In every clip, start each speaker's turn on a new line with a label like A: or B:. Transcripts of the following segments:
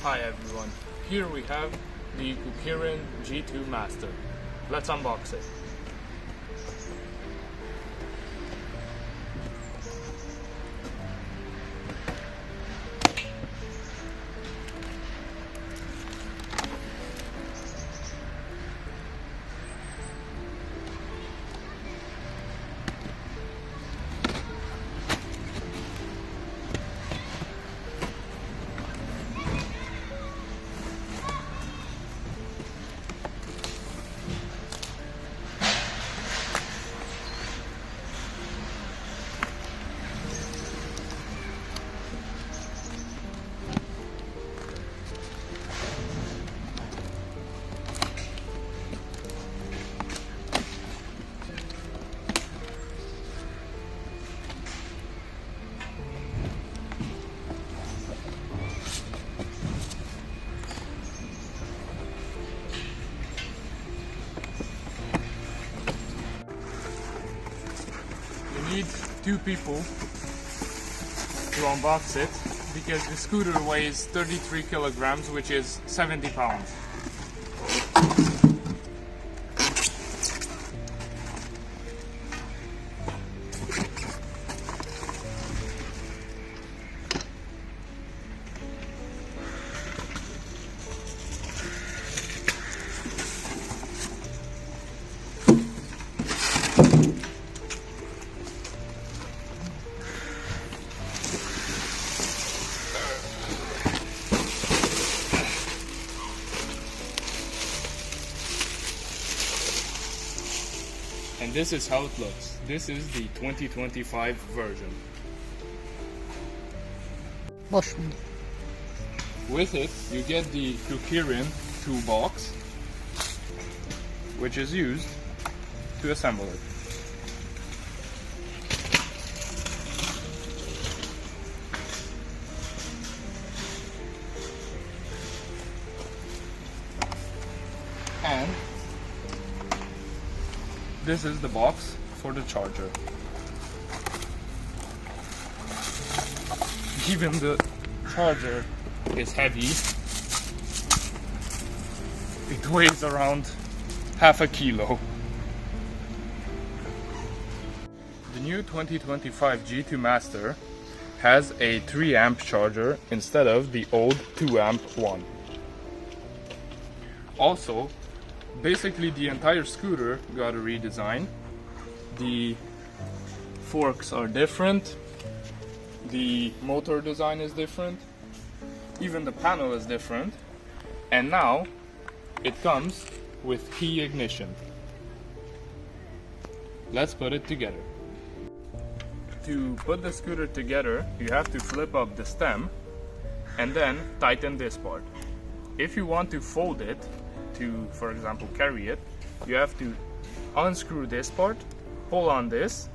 A: Hi everyone, here we have the Kukirin G2 Master. Let's unbox it. You need two people to unbox it because the scooter weighs 33 kilograms, which is 70 pounds. And this is how it looks. This is the 2025 version. With it, you get the kukirin toolbox, which is used to assemble it. And this is the box for the charger. Even the charger is heavy. It weighs around half a kilo. The new 2025 G2 Master has a 3 amp charger instead of the old 2 amp one. Also, basically the entire scooter got a redesign. The forks are different, the motor design is different, even the panel is different, and now it comes with key ignition. Let's put it together. To put the scooter together, you have to flip up the stem and then tighten this part. If you want to fold it, to, for example, carry it, you have to unscrew this part, pull on this,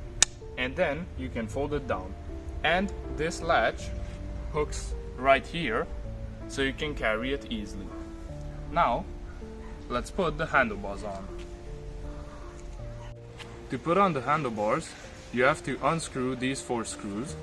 A: and then you can fold it down. And this latch hooks right here, so you can carry it easily. Now, let's put the handlebars on. To put on the handlebars, you have to unscrew these 4 screws.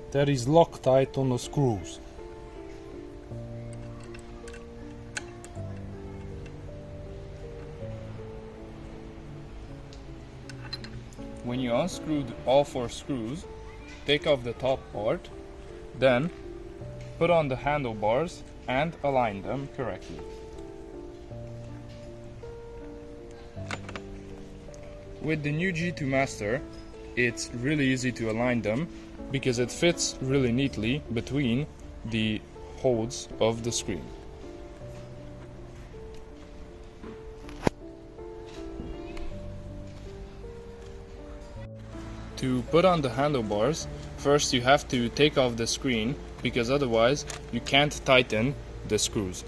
B: There is Loctite on the screws.
A: When you unscrew all 4 screws, take off the top part, then put on the handlebars and align them correctly. With the new G2 Master, it's really easy to align them because it fits really neatly between the holes of the screen. To put on the handlebars, first you have to take off the screen because otherwise you can't tighten the screws.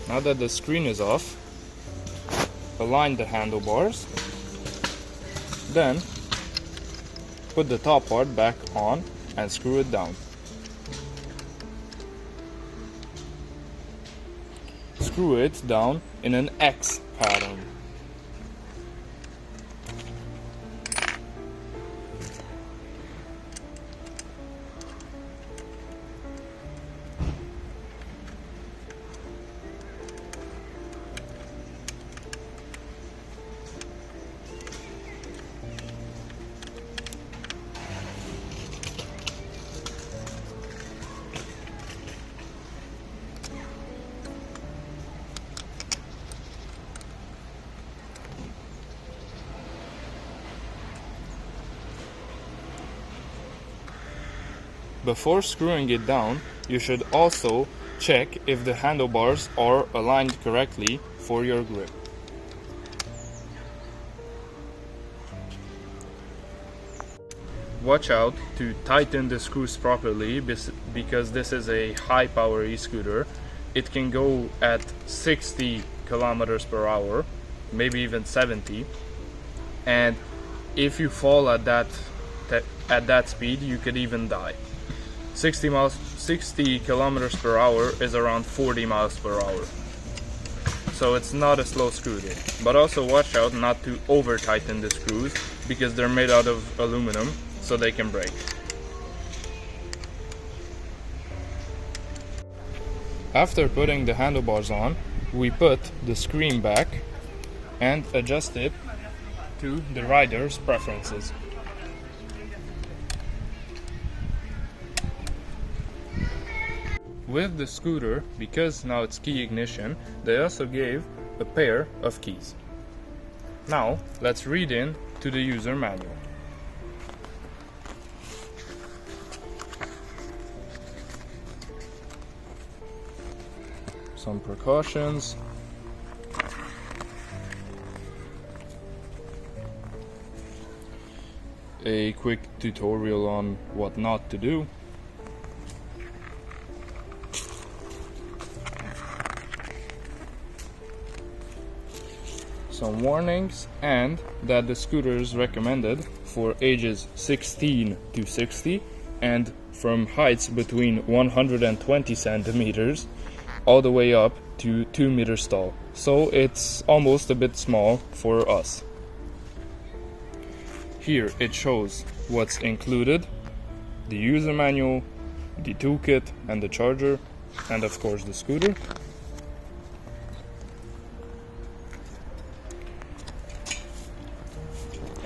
A: Now that the screen is off, align the handlebars, then put the top part back on and screw it down. Screw it down in an X pattern. Before screwing it down, you should also check if the handlebars are aligned correctly for your grip. Watch out to tighten the screws properly because this is a high power e-scooter. It can go at 60 kilometers per hour, maybe even 70, and if you fall at that speed, you could even die. 60 kilometers per hour is around 40 miles per hour. So it's not a slow scooter. But also watch out not to over tighten the screws because they're made out of aluminum, so they can break. After putting the handlebars on, we put the screen back and adjust it to the rider's preferences. With the scooter, because now it's key ignition, they also gave a pair of keys. Now, let's read in to the user manual. Some precautions. A quick tutorial on what not to do. Some warnings, and that the scooter is recommended for ages 16 to 60 and from heights between 120 centimeters all the way up to 2 meters tall. So it's almost a bit small for us. Here it shows what's included, the user manual, the toolkit and the charger, and of course the scooter.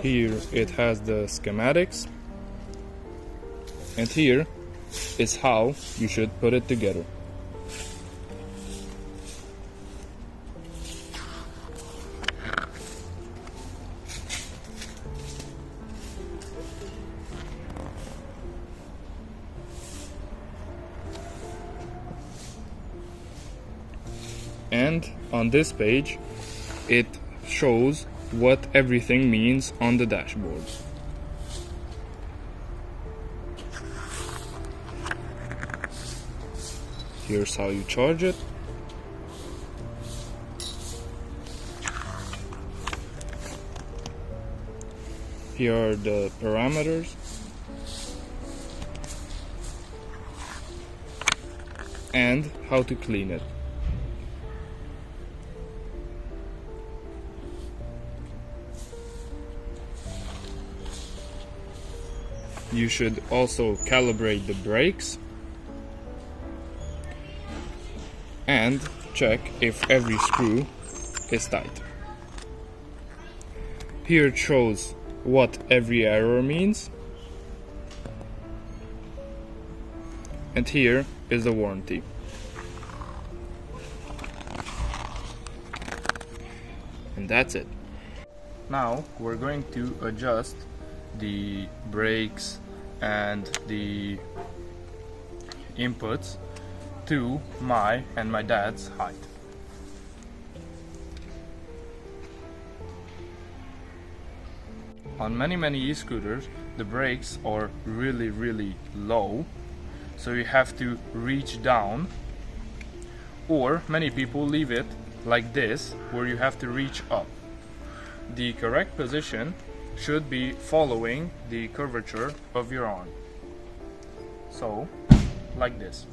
A: Here it has the schematics, and here is how you should put it together. And on this page, it shows what everything means on the dashboard. Here's how you charge it. Here are the parameters. And how to clean it. You should also calibrate the brakes and check if every screw is tight. Here it shows what every error means, and here is the warranty. And that's it. Now we're going to adjust the brakes and the inputs to my and my dad's height. On many e-scooters, the brakes are really low, so you have to reach down, or many people leave it like this, where you have to reach up. The correct position should be following the curvature of your arm. So, like this.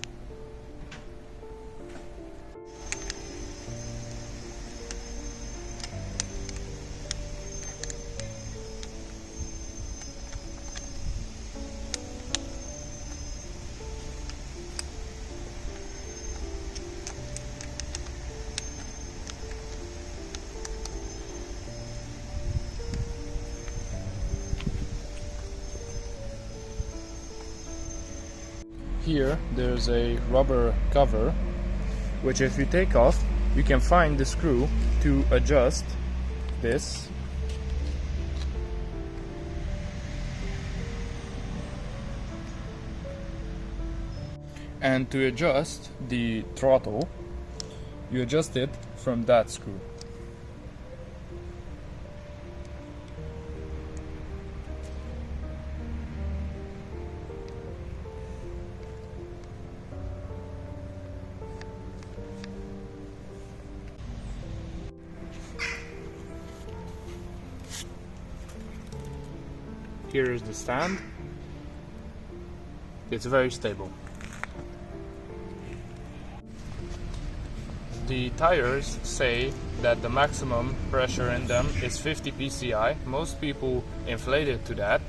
A: Here there's a rubber cover, which if you take off, you can find the screw to adjust this. And to adjust the throttle, you adjust it from that screw. Here is the stand. It's very stable. The tires say that the maximum pressure in them is 50 psi. Most people inflate it to that,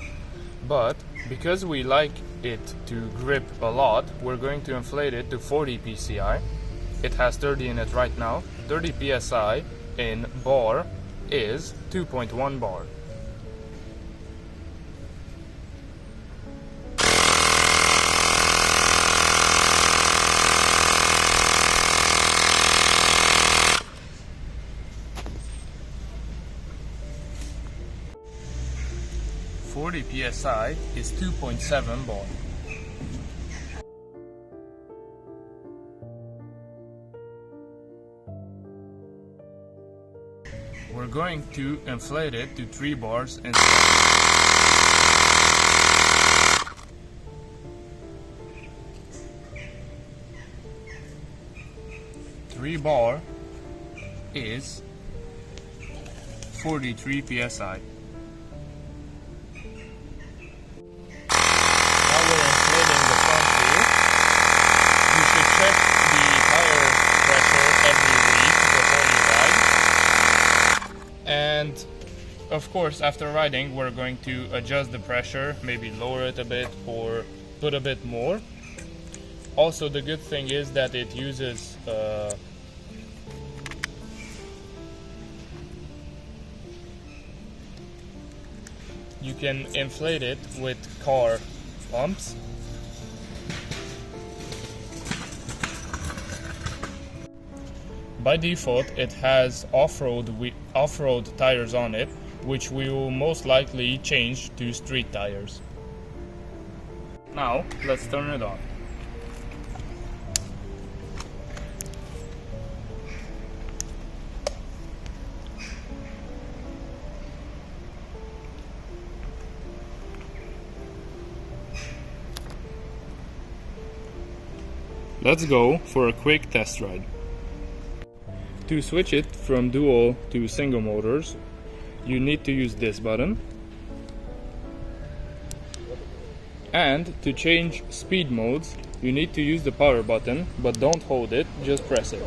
A: but because we like it to grip a lot, we're going to inflate it to 40 psi. It has 30 in it right now. 30 psi in bar is 2.1 bar. psi is 2.7 bar. We're going to inflate it to 3 bars instead. Three bar is 43 psi. And of course, after riding, we're going to adjust the pressure, maybe lower it a bit or put a bit more. Also, the good thing is that it uses you can inflate it with car pumps. By default, it has off-road tires on it, which we will most likely change to street tires. Now, let's turn it on. Let's go for a quick test ride. To switch it from dual to single motors, you need to use this button. And to change speed modes, you need to use the power button, but don't hold it, just press it.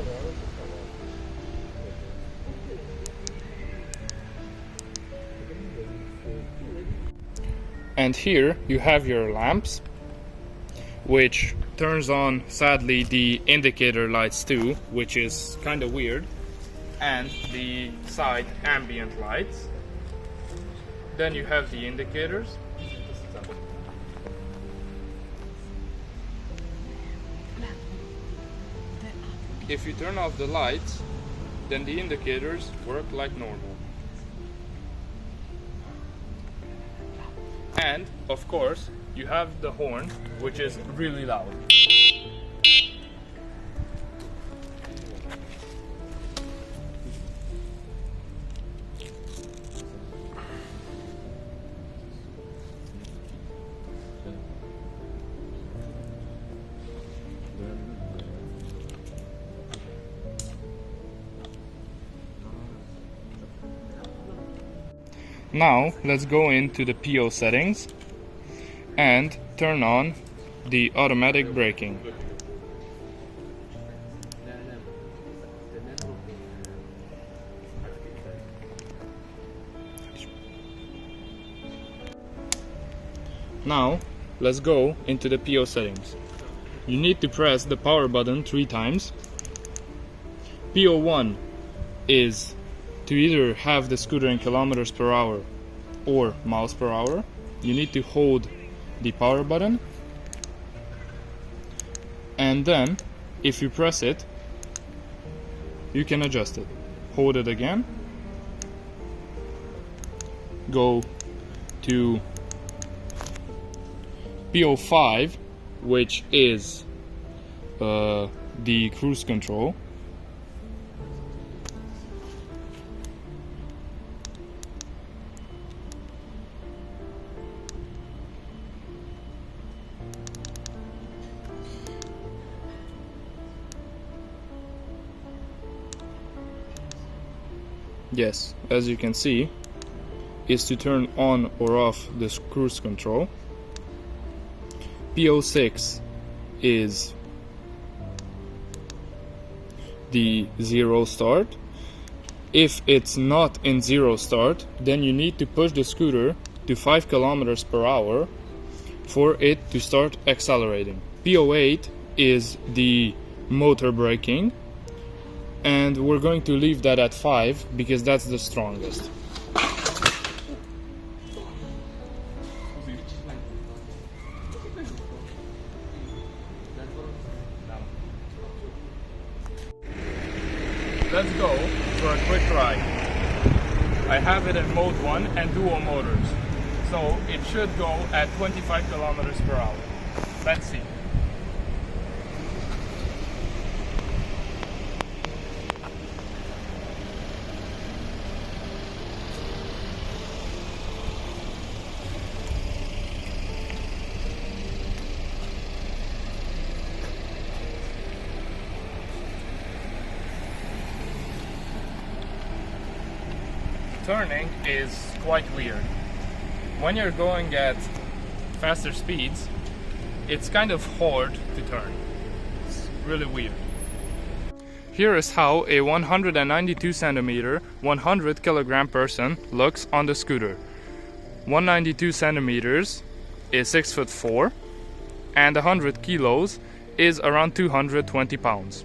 A: And here you have your lamps, which turns on, sadly, the indicator lights too, which is kind of weird, and the side ambient lights. Then you have the indicators. If you turn off the lights, then the indicators work like normal. And, of course, you have the horn, which is really loud. Now let's go into the PO settings and turn on the automatic braking. Now let's go into the PO settings. You need to press the power button 3 times. PO1 is to either have the scooter in kilometers per hour or miles per hour. You need to hold the power button, and then if you press it, you can adjust it. Hold it again, go to PO5, which is the cruise control. Yes, as you can see, is to turn on or off the cruise control. PO6 is the zero start. If it's not in zero start, then you need to push the scooter to 5 kilometers per hour for it to start accelerating. PO8 is the motor braking, and we're going to leave that at 5 because that's the strongest. Let's go for a quick ride. I have it in mode 1 and dual motors, so it should go at 25 kilometers per hour. Let's see. Turning is quite weird. When you're going at faster speeds, it's kind of hard to turn. It's really weird. Here is how a 192 centimeter, 100 kilogram person looks on the scooter. 192 centimeters is 6'4", and 100 kilos is around 220 pounds.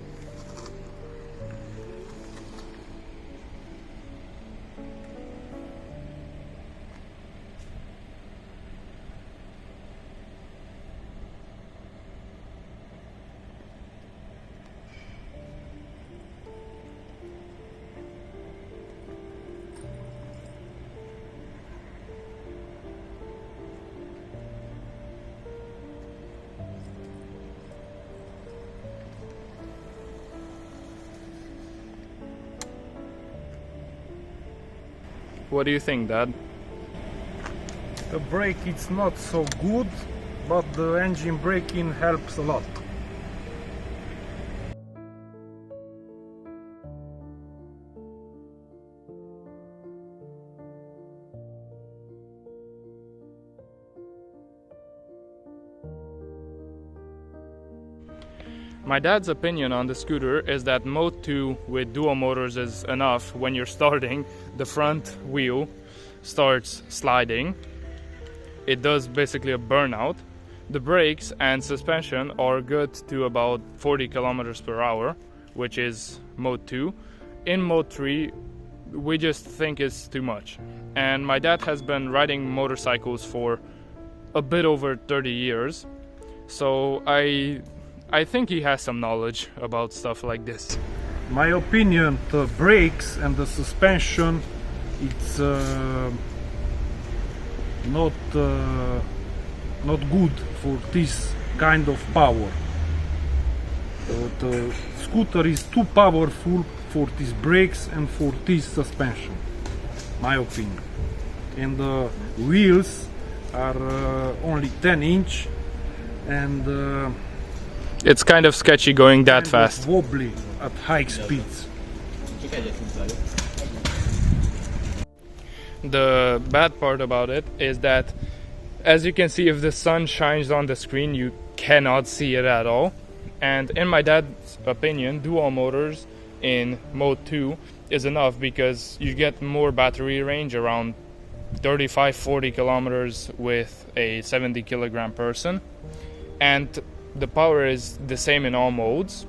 A: What do you think, Dad?
B: The brake it's not so good, but the engine braking helps a lot.
A: My dad's opinion on the scooter is that Mode 2 with dual motors is enough. When you're starting, the front wheel starts sliding. It does basically a burnout. The brakes and suspension are good to about 40 kilometers per hour, which is Mode 2. In Mode 3, we just think it's too much. And my dad has been riding motorcycles for a bit over 30 years, so I think he has some knowledge about stuff like this.
B: My opinion, the brakes and the suspension, it's not good for this kind of power. The scooter is too powerful for these brakes and for this suspension, my opinion. And the wheels are only 10-inch, and
A: it's kind of sketchy going that fast.
B: Wobbly at high speeds.
A: The bad part about it is that, as you can see, if the sun shines on the screen, you cannot see it at all. And in my dad's opinion, dual motors in mode 2 is enough because you get more battery range, around 35-40 kilometers with a 70 kilogram person, and the power is the same in all modes.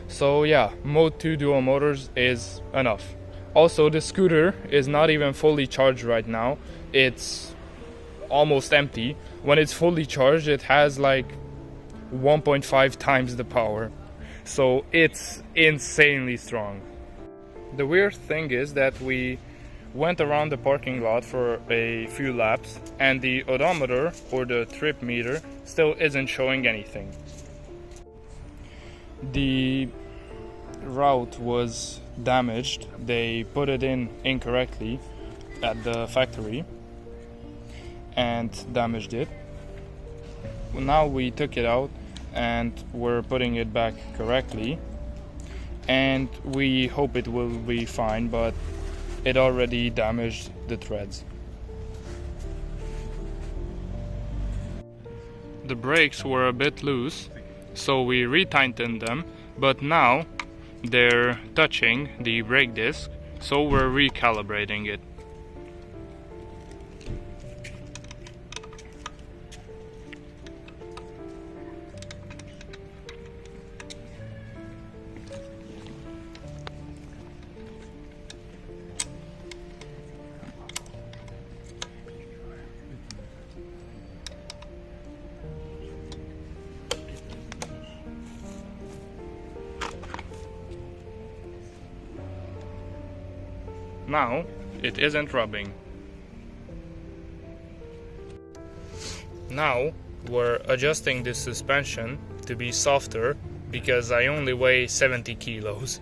A: So yeah, mode 2 dual motors is enough. Also, the scooter is not even fully charged right now. It's almost empty. When it's fully charged, it has like 1.5 times the power. So it's insanely strong. The weird thing is that we went around the parking lot for a few laps and the odometer, or the trip meter, still isn't showing anything. The route was damaged. They put it in incorrectly at the factory and damaged it. Now we took it out and we're putting it back correctly, and we hope it will be fine, but it already damaged the threads. The brakes were a bit loose, so we retightened them, but now they're touching the brake disc, so we're recalibrating it. Now it isn't rubbing. Now we're adjusting the suspension to be softer because I only weigh 70 kilos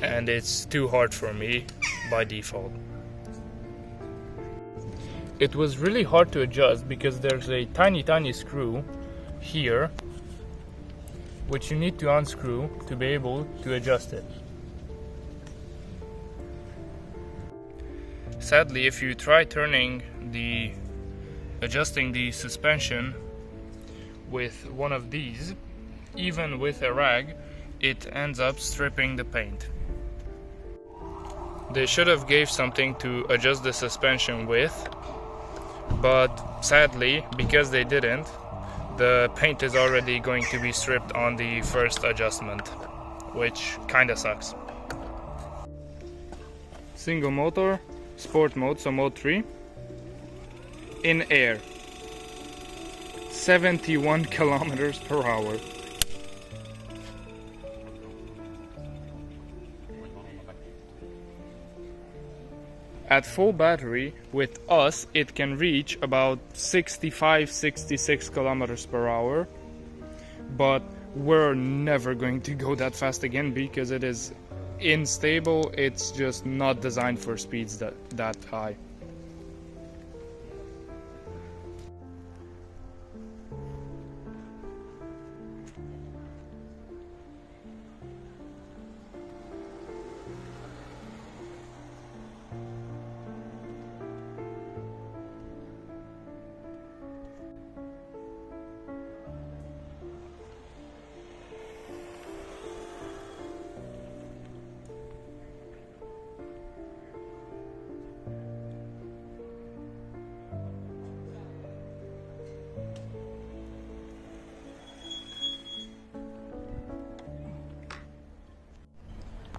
A: and it's too hard for me by default. It was really hard to adjust because there's a tiny screw here which you need to unscrew to be able to adjust it. Sadly, if you try adjusting the suspension with one of these, even with a rag, it ends up stripping the paint. They should have gave something to adjust the suspension with, but sadly, because they didn't, the paint is already going to be stripped on the first adjustment, which kinda sucks. Single motor, sport mode, so mode 3, in air, 71 kilometers per hour. At full battery, with us, it can reach about 65-66 kilometers per hour, but we're never going to go that fast again because it is unstable. It's just not designed for speeds that high.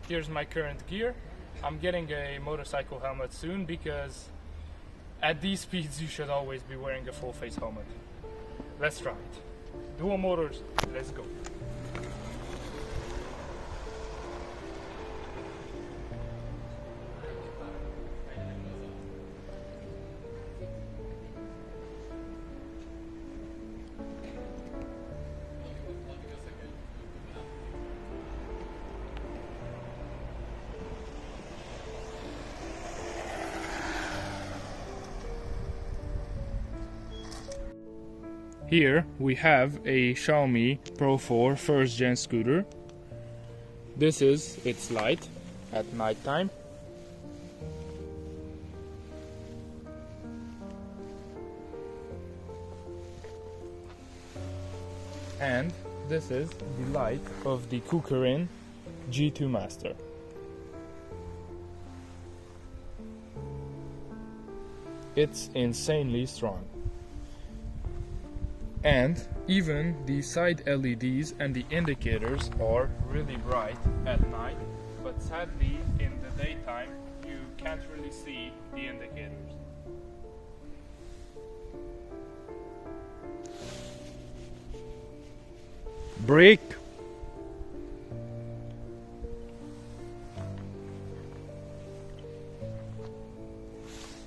A: Here's my current gear. I'm getting a motorcycle helmet soon because at these speeds you should always be wearing a full face helmet. Let's try it. Dual motors, let's go. Here we have a Xiaomi Pro 4 first gen scooter. This is its light at night time. And this is the light of the Kukirin G2 Master. It's insanely strong. And even the side LEDs and the indicators are really bright at night, but sadly in the daytime you can't really see the indicators.
B: Brake.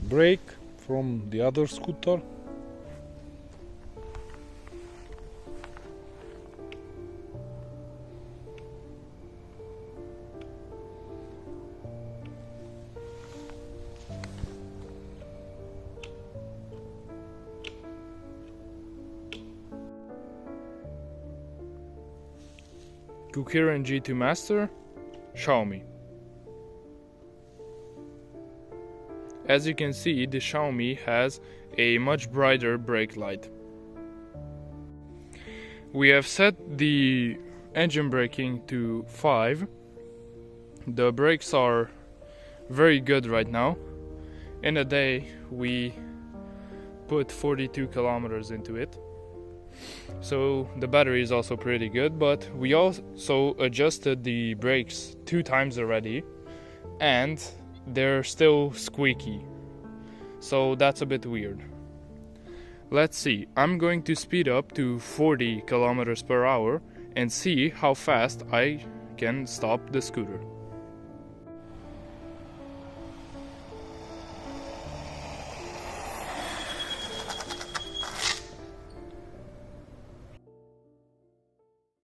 B: Brake from the other scooter.
A: Kukirin G2 Master, Xiaomi. As you can see, the Xiaomi has a much brighter brake light. We have set the engine braking to 5. The brakes are very good right now. In a day we put 42 kilometers into it. So the battery is also pretty good, but we also adjusted the brakes 2 times already and they're still squeaky. So that's a bit weird. Let's see, I'm going to speed up to 40 kilometers per hour and see how fast I can stop the scooter.